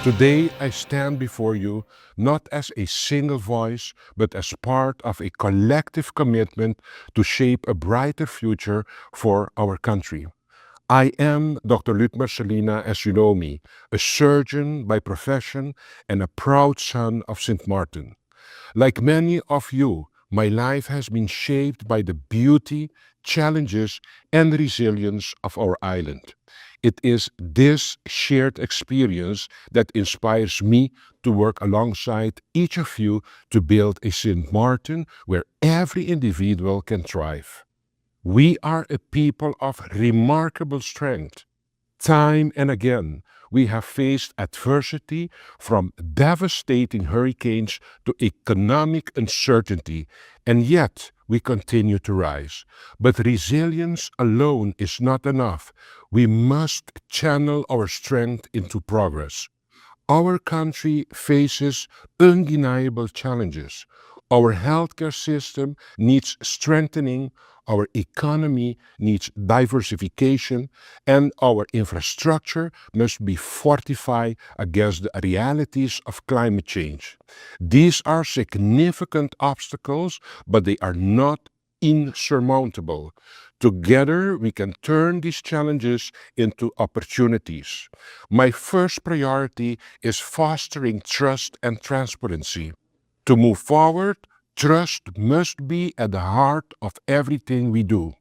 Today, I stand before you not as a single voice, but as part of a collective commitment to shape a brighter future for our country. I am Dr. Lutmer Salina, as you know me, a surgeon by profession and a proud son of St. Martin. Like many of you, my life has been shaped by the beauty, challenges, and resilience of our island. It is this shared experience that inspires me to work alongside each of you to build a St. Martin where every individual can thrive. We are a people of remarkable strength. Time and again, we have faced adversity from devastating hurricanes to economic uncertainty, and yet we continue to rise. But resilience alone is not enough. We must channel our strength into progress. Our country faces undeniable challenges. Our healthcare system needs strengthening, our economy needs diversification, and our infrastructure must be fortified against the realities of climate change. These are significant obstacles, but they are not insurmountable. Together, we can turn these challenges into opportunities. My first priority is fostering trust and transparency. To move forward, trust must be at the heart of everything we do.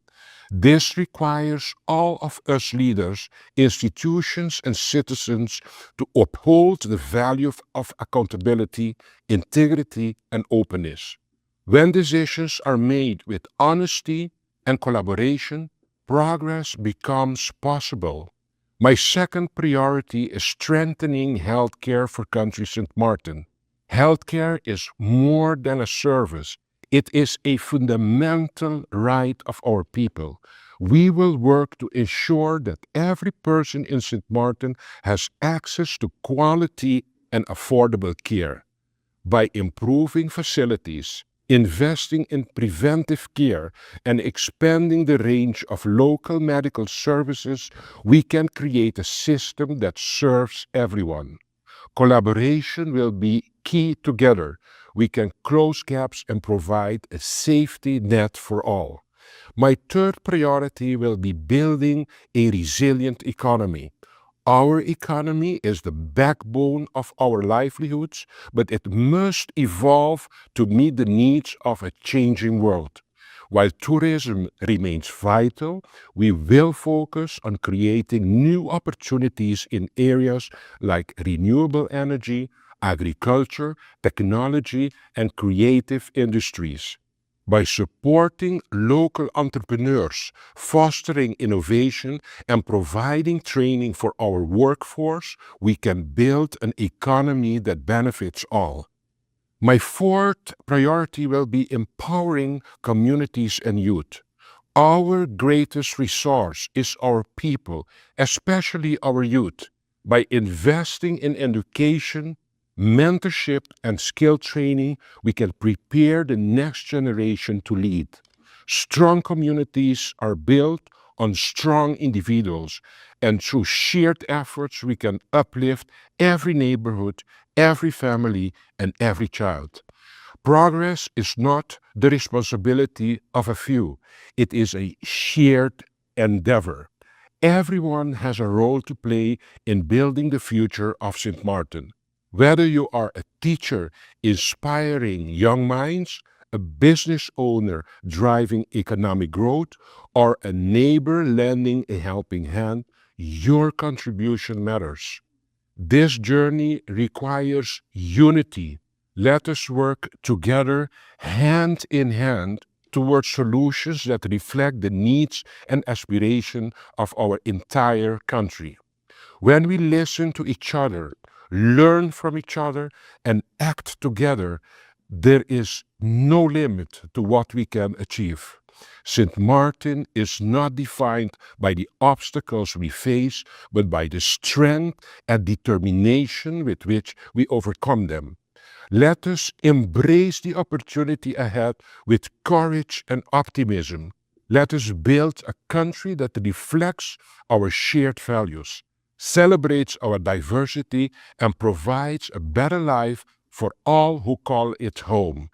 This requires all of us leaders, institutions, and citizens to uphold the value of accountability, integrity, and openness. When decisions are made with honesty and collaboration, progress becomes possible. My second priority is strengthening healthcare for country St. Martin. Healthcare is more than a service. It is a fundamental right of our people. We will work to ensure that every person in St. Martin has access to quality and affordable care. By improving facilities, investing in preventive care, and expanding the range of local medical services, we can create a system that serves everyone. Collaboration will be key. Together. We can close gaps and provide a safety net for all. My third priority will be building a resilient economy. Our economy is the backbone of our livelihoods, but it must evolve to meet the needs of a changing world. While tourism remains vital, we will focus on creating new opportunities in areas like renewable energy, agriculture, technology, and creative industries. By supporting local entrepreneurs, fostering innovation, and providing training for our workforce, we can build an economy that benefits all. My fourth priority will be empowering communities and youth. Our greatest resource is our people, especially our youth. By investing in education, mentorship, and skill training, we can prepare the next generation to lead. Strong communities are built on strong individuals, and through shared efforts, we can uplift every neighborhood, every family, and every child. Progress is not the responsibility of a few, it is a shared endeavor. Everyone has a role to play in building the future of St. Martin. Whether you are a teacher inspiring young minds, a business owner driving economic growth, or a neighbor lending a helping hand, your contribution matters. This journey requires unity. Let us work together, hand in hand, towards solutions that reflect the needs and aspirations of our entire country. When we listen to each other, learn from each other, and act together, there is no limit to what we can achieve. St. Martin is not defined by the obstacles we face, but by the strength and determination with which we overcome them. Let us embrace the opportunity ahead with courage and optimism. Let us build a country that reflects our shared values. celebrates our diversity, and provides a better life for all who call it home.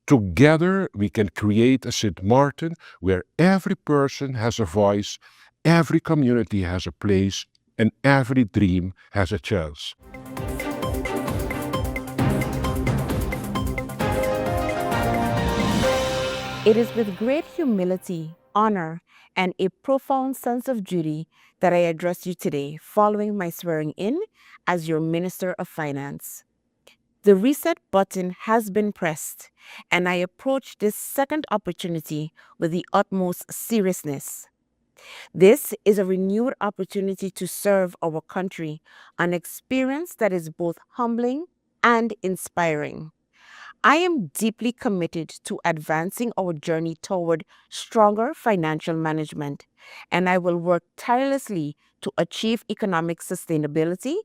Together, we can create a St. Martin where every person has a voice, every community has a place, and every dream has a chance. It is with great humility, honor, and a profound sense of duty that I address you today following my swearing in as your Minister of Finance. The reset button has been pressed, and I approach this second opportunity with the utmost seriousness. This is a renewed opportunity to serve our country, an experience that is both humbling and inspiring. I am deeply committed to advancing our journey toward stronger financial management, and I will work tirelessly to achieve economic sustainability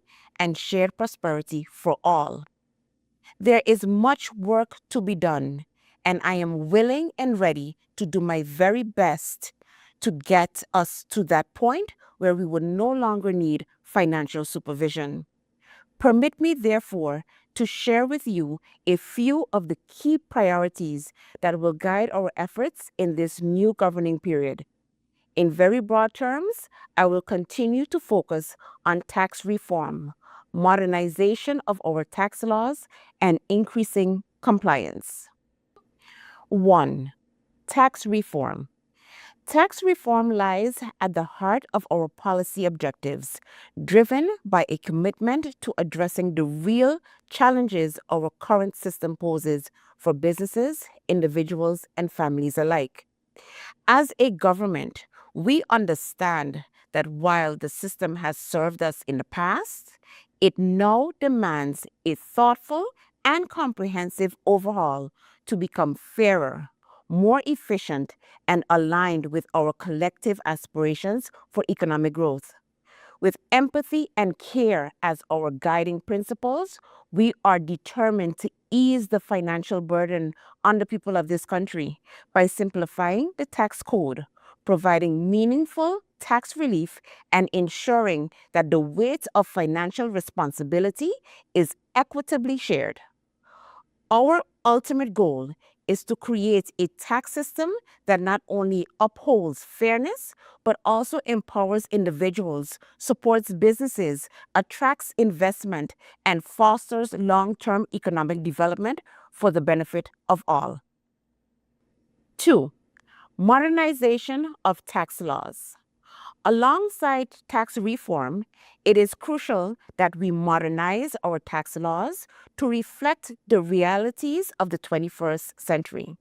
and shared prosperity for all. There is much work to be done, and I am willing and ready to do my very best to get us to that point where we would no longer need financial supervision. Permit me, therefore, to share with you a few of the key priorities that will guide our efforts in this new governing period. In very broad terms, I will continue to focus on tax reform, modernization of our tax laws, and increasing compliance. 1. Tax reform. Tax reform lies at the heart of our policy objectives, driven by a commitment to addressing the real challenges our current system poses for businesses, individuals, and families alike. As a government, we understand that while the system has served us in the past, it now demands a thoughtful and comprehensive overhaul to become fairer, more efficient, and aligned with our collective aspirations for economic growth. With empathy and care as our guiding principles, we are determined to ease the financial burden on the people of this country by simplifying the tax code, providing meaningful tax relief, and ensuring that the weight of financial responsibility is equitably shared. Our ultimate goal is to create a tax system that not only upholds fairness, but also empowers individuals, supports businesses, attracts investment, and fosters long term economic development for the benefit of all. 2. Modernization of tax laws. Alongside tax reform, it is crucial that we modernize our tax laws to reflect the realities of the 21st century.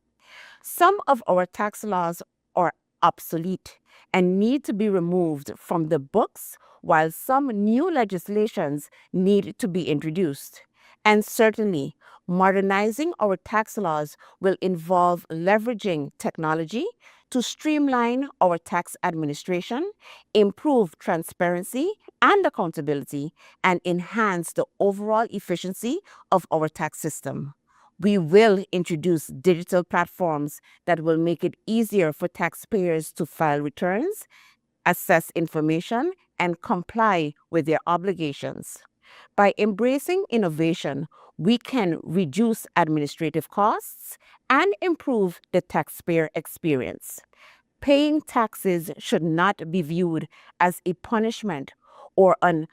Some of our tax laws are obsolete and need to be removed from the books, while some new legislations need to be introduced. And certainly, modernizing our tax laws will involve leveraging technology to streamline our tax administration, improve transparency and accountability, and enhance the overall efficiency of our tax system. We will introduce digital platforms that will make it easier for taxpayers to file returns, assess information, and comply with their obligations. By embracing innovation, we can reduce administrative costs and improve the taxpayer experience. Paying taxes should not be viewed as a punishment or an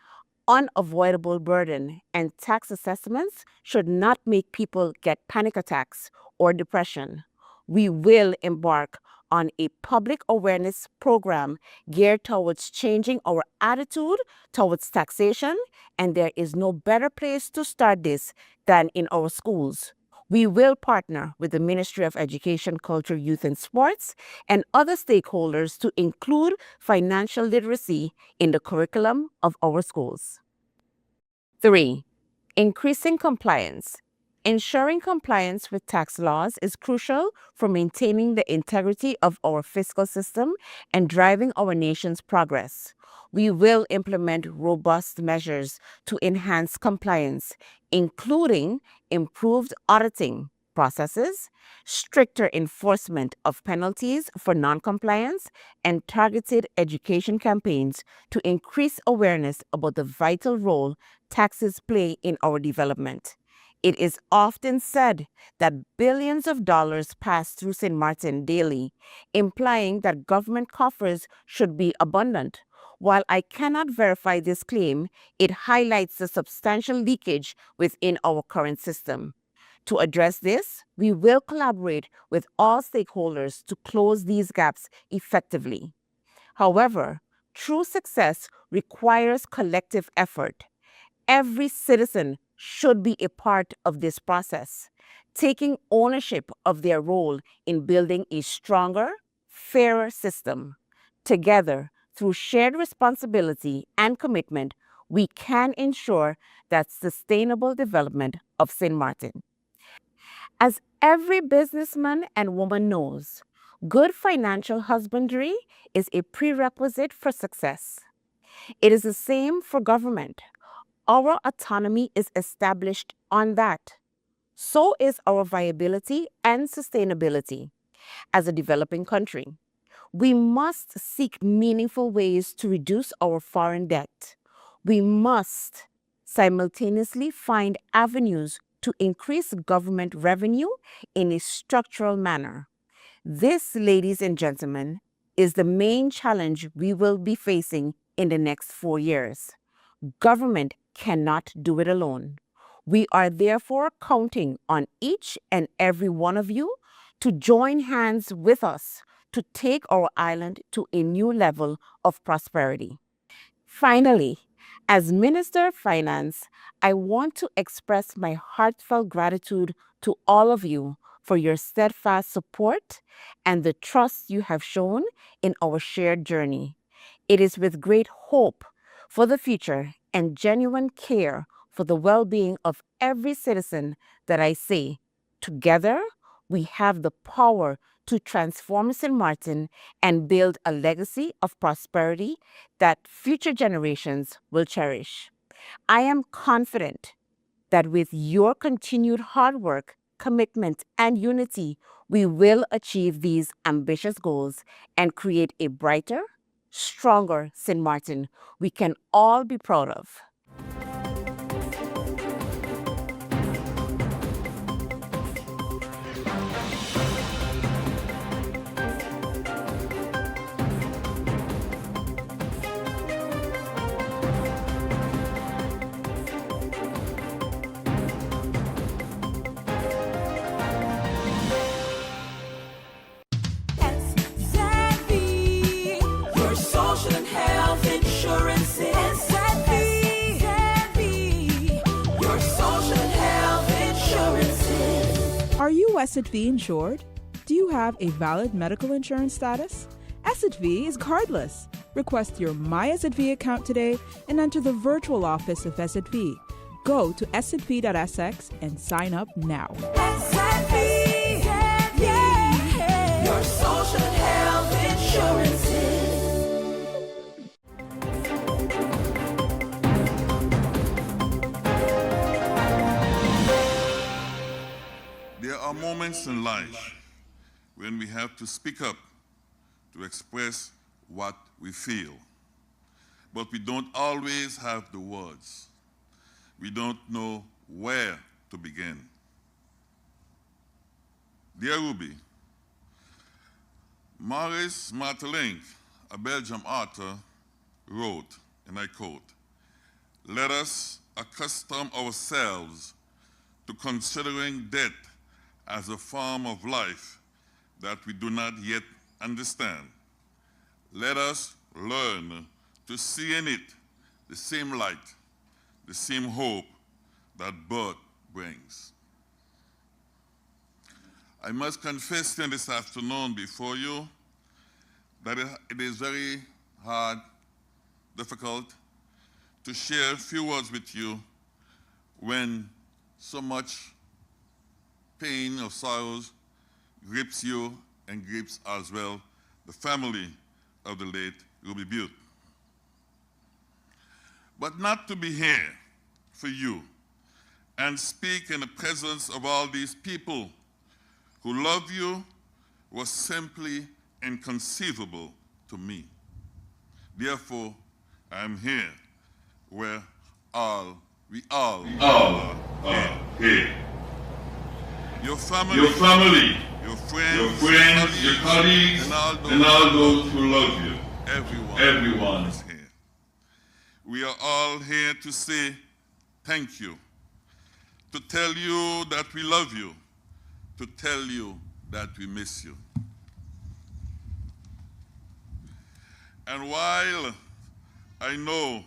unavoidable burden, and tax assessments should not make people get panic attacks or depression. We will embark on a public awareness program geared towards changing our attitude towards taxation, and there is no better place to start this than in our schools. We will partner with the Ministry of Education, Culture, Youth, and Sports and other stakeholders to include financial literacy in the curriculum of our schools. 3. Increasing compliance. Ensuring compliance with tax laws is crucial for maintaining the integrity of our fiscal system and driving our nation's progress. We will implement robust measures to enhance compliance, including improved auditing processes, stricter enforcement of penalties for noncompliance, and targeted education campaigns to increase awareness about the vital role taxes play in our development. It is often said that billions of dollars pass through St. Martin daily, implying that government coffers should be abundant. While I cannot verify this claim, it highlights the substantial leakage within our current system. To address this, we will collaborate with all stakeholders to close these gaps effectively. However, true success requires collective effort. Every citizen should be a part of this process, taking ownership of their role in building a stronger, fairer system. Together, through shared responsibility and commitment, we can ensure that sustainable development of St. Martin. As every businessman and woman knows, good financial husbandry is a prerequisite for success. It is the same for government. Our autonomy is established on that. So is our viability and sustainability as a developing country. We must seek meaningful ways to reduce our foreign debt. We must simultaneously find avenues to increase government revenue in a structural manner. This, ladies and gentlemen, is the main challenge we will be facing in the next 4 years. Government cannot do it alone. We are therefore counting on each and every one of you to join hands with us to take our island to a new level of prosperity. Finally, as Minister of Finance, I want to express my heartfelt gratitude to all of you for your steadfast support and the trust you have shown in our shared journey. It is with great hope for the future and genuine care for the well being of every citizen that I say, together, we have the power to transform St. Martin and build a legacy of prosperity that future generations will cherish. I am confident that with your continued hard work, commitment, and unity, we will achieve these ambitious goals and create a brighter, stronger St. Martin we can all be proud of. Your social and health insurance is your social and health insurances. Are you SXV insured? Do you have a valid medical insurance status? SXV is cardless. Request your My SXV account today and enter the virtual office of SXV. Go to sxv.sx and sign up now. Your social and health insurances. There are moments in life when we have to speak up to express what we feel. But we don't always have the words. We don't know where to begin. Dear Ruby, Maurice Martelink, a Belgian author, wrote, and I quote, "Let us accustom ourselves to considering death as a form of life that we do not yet understand. Let us learn to see in it the same light, the same hope that birth brings." I must confess to you this afternoon before you that it is very hard, difficult to share a few words with you when so much pain or sorrows grips you and grips as well the family of the late Ruby Butte. But not to be here for you and speak in the presence of all these people who love you was simply inconceivable to me. Therefore, I am here where we all are here. Your family, your friends, your colleagues, and all those who love you. Everyone is here. We are all here to say thank you, to tell you that we love you, to tell you that we miss you. And while I know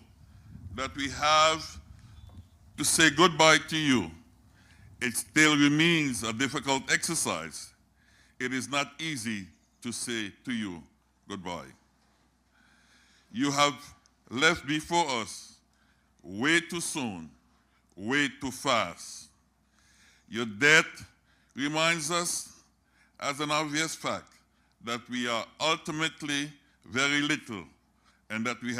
that we have to say goodbye to you, it still remains a difficult exercise. It is not easy to say to you goodbye. You have left before us way too soon, way too fast. Your death reminds us, as an obvious fact, that we are ultimately very little and that we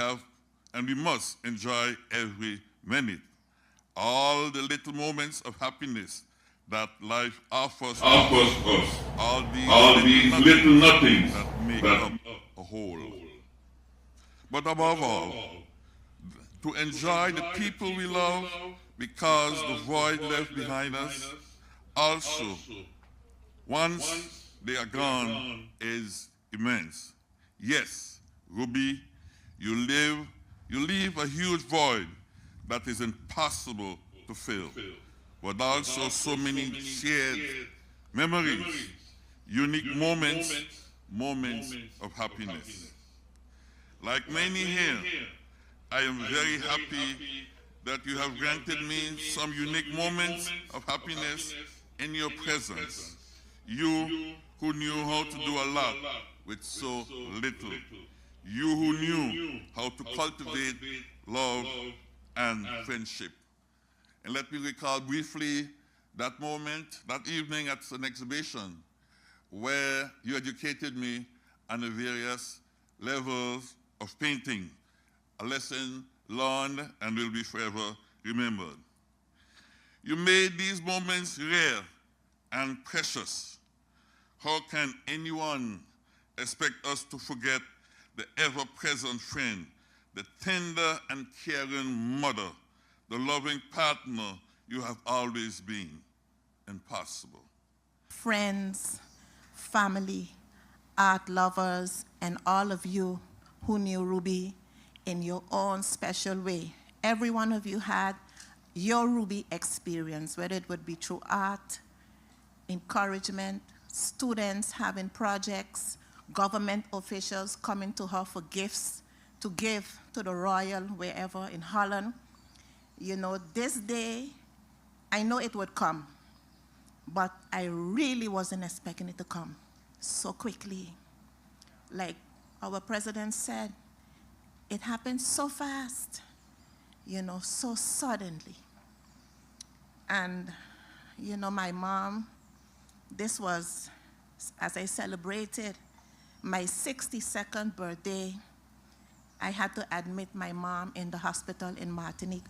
must enjoy every minute. All the little moments of happiness that life offers us. All these little nothings that make up a whole. But above all, to enjoy the people we love because the void left behind us, also, once they are gone, is immense. Yes, Ruby, you leave a huge void that is impossible to fill, but also so many shared memories, unique moments of happiness. Like many here, I am very happy that you have granted me some unique moments of happiness in your presence. You who knew how to do a lot with so little. You who knew how to cultivate love and friendship. And let me recall briefly that moment, that evening at an exhibition where you educated me on the various levels of painting, a lesson learned and will be forever remembered. You made these moments rare and precious. How can anyone expect us to forget the ever-present friend, the tender and caring mother, the loving partner you have always been? Impossible. Friends, family, art lovers, and all of you who knew Ruby in your own special way. Every one of you had your Ruby experience, whether it would be through art, encouragement, students having projects, government officials coming to her for gifts to give to the Royal wherever in Holland. You know, this day, I know it would come, but I really wasn't expecting it to come so quickly. Like our president said, it happened so fast, you know, so suddenly. And, you know, my mom, this was, as I celebrated my 62nd birthday, I had to admit my mom in the hospital in Martinique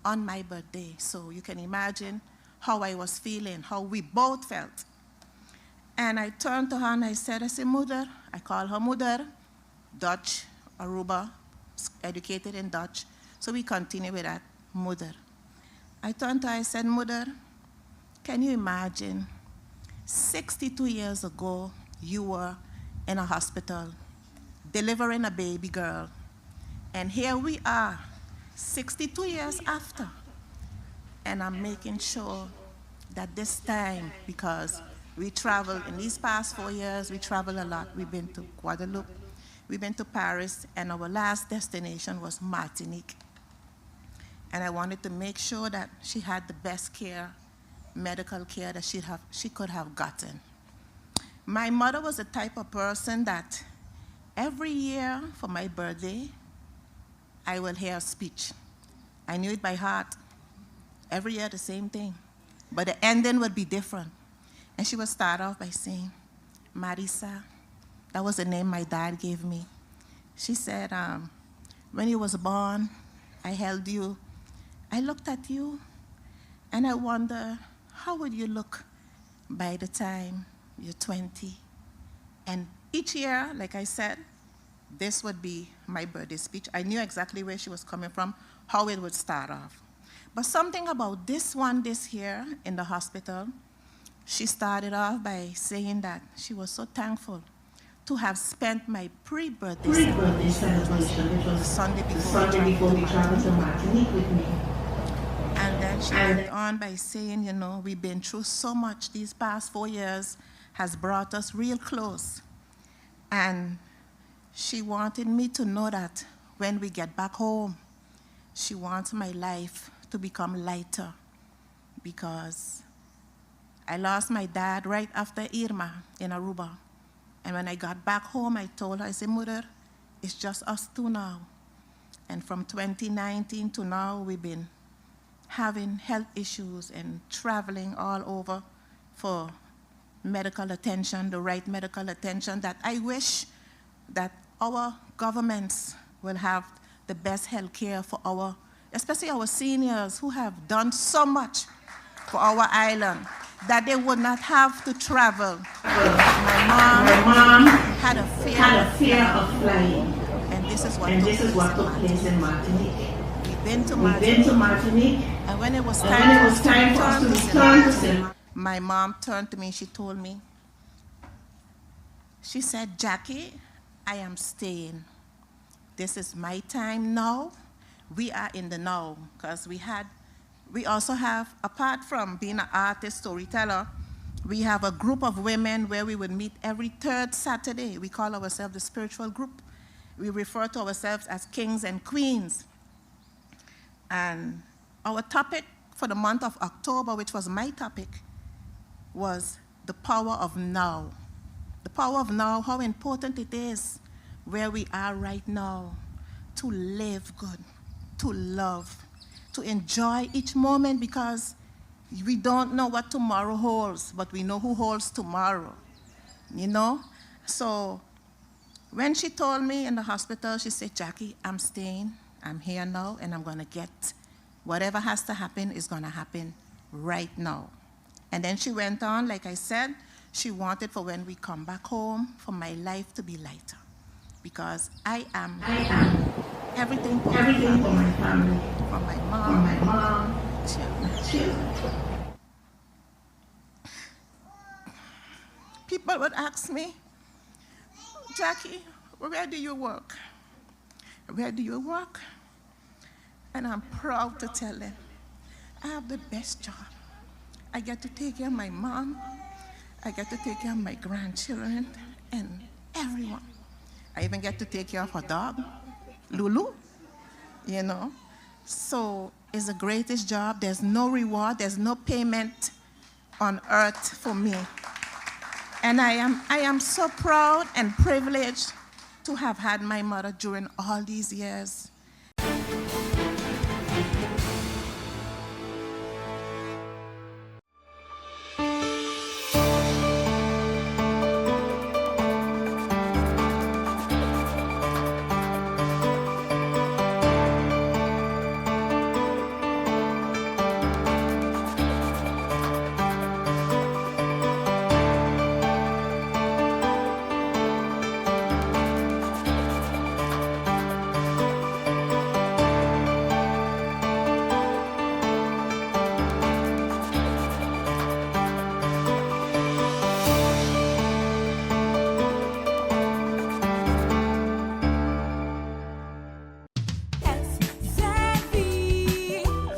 on my birthday. So you can imagine how I was feeling, how we both felt. And I turned to her and I said, Mother, I call her Mother, Dutch, Aruba, educated in Dutch. So we continue with that, Mother. I turned to her, I said, Mother, can you imagine 62 years ago, you were in a hospital delivering a baby girl. And here we are, 62 years after. And I'm making sure that this time, because we traveled, in these past 4 years, we traveled a lot. We've been to Guadeloupe, we've been to Paris, and our last destination was Martinique. And I wanted to make sure that she had the best care, medical care that she could have gotten. My mother was the type of person that every year for my birthday, I will hear a speech. I knew it by heart. Every year the same thing. But the ending would be different. And she would start off by saying, Marisa, that was the name my dad gave me. She said, when you was born, I held you. I looked at you, and I wonder, how would you look by the time you're 20. And each year, like I said, this would be my birthday speech. I knew exactly where she was coming from, how it would start off. But something about this one this year in the hospital, she started off by saying that she was so thankful to have spent my pre-birthday celebration, which was the Sunday before we traveled to Martinique with me. And then she went on by saying, you know, we've been through so much. These past 4 years has brought us real close. And she wanted me to know that when we get back home, she wants my life to become lighter, because I lost my dad right after Irma in Aruba. And when I got back home, I told her, I said, Mother, it's just us two now. And from 2019 to now, we've been having health issues and traveling all over for medical attention, the right medical attention, that I wish that our governments will have the best health care for our, especially our seniors who have done so much for our island, that they would not have to travel. My mom had a fear of flying. And this is what took place in Martinique. We've been to Martinique. And when it was time for us to return to St. My mom turned to me, she told me, she said, Jackie, I am staying. This is my time now. We are in the now, because we also have, apart from being an artist, storyteller, we have a group of women where we would meet every third Saturday. We call ourselves the spiritual group. We refer to ourselves as kings and queens. And our topic for the month of October, which was my topic, was the power of now. The power of now, how important it is where we are right now to live good, to love, to enjoy each moment, because we don't know what tomorrow holds, but we know who holds tomorrow, you know? So when she told me in the hospital, she said, Jackie, I'm staying, I'm here now, and I'm gonna get whatever has to happen is gonna happen right now. And then she went on, like I said, she wanted for when we come back home, for my life to be lighter, because I am everything for my family, for my mom, children. People would ask me, Jackie, where do you work? Where do you work? And I'm proud to tell them, I have the best job. I get to take care of my mom. I get to take care of my grandchildren and everyone. I even get to take care of her dog, Lulu, you know. So it's the greatest job. There's no reward. There's no payment on earth for me. And I am so proud and privileged to have had my mother during all these years.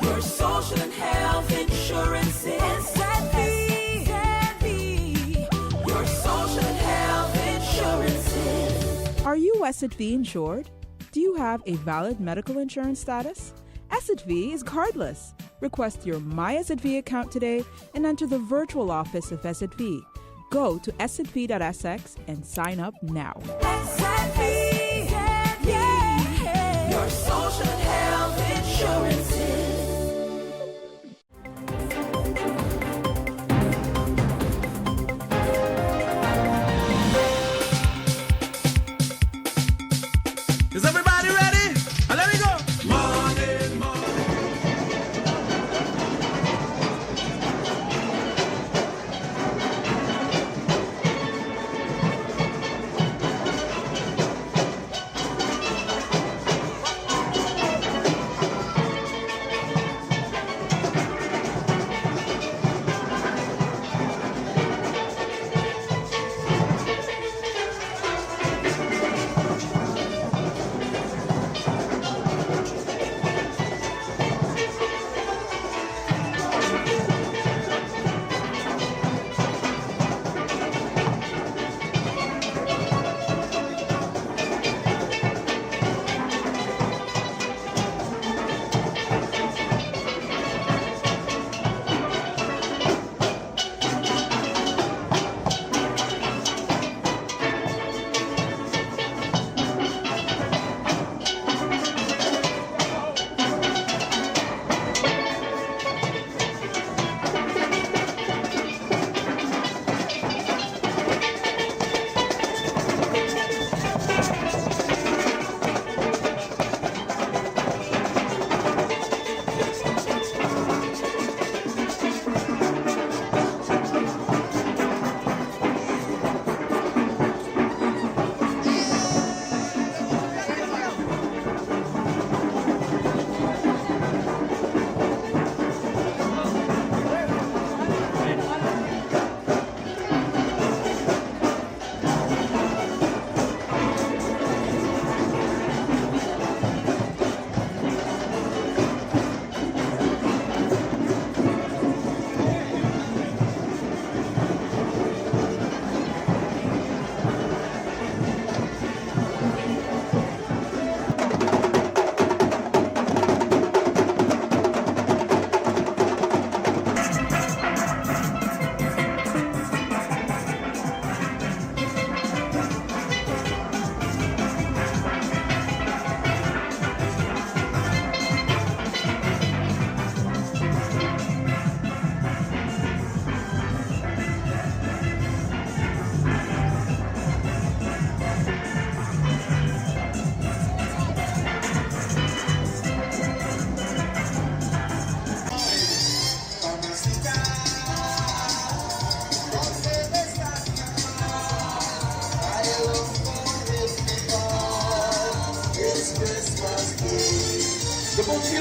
Your social and health insurance is your social and health insurance. Are you SXV insured? Do you have a valid medical insurance status? SXV is cardless. Request your My SXV account today and enter the virtual office of SXV. Go to sxv.sx and sign up now. Your social and health insurance. Is everybody ready? Let me go.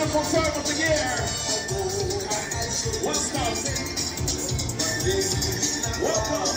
beautiful time of the year. What's up? Welcome.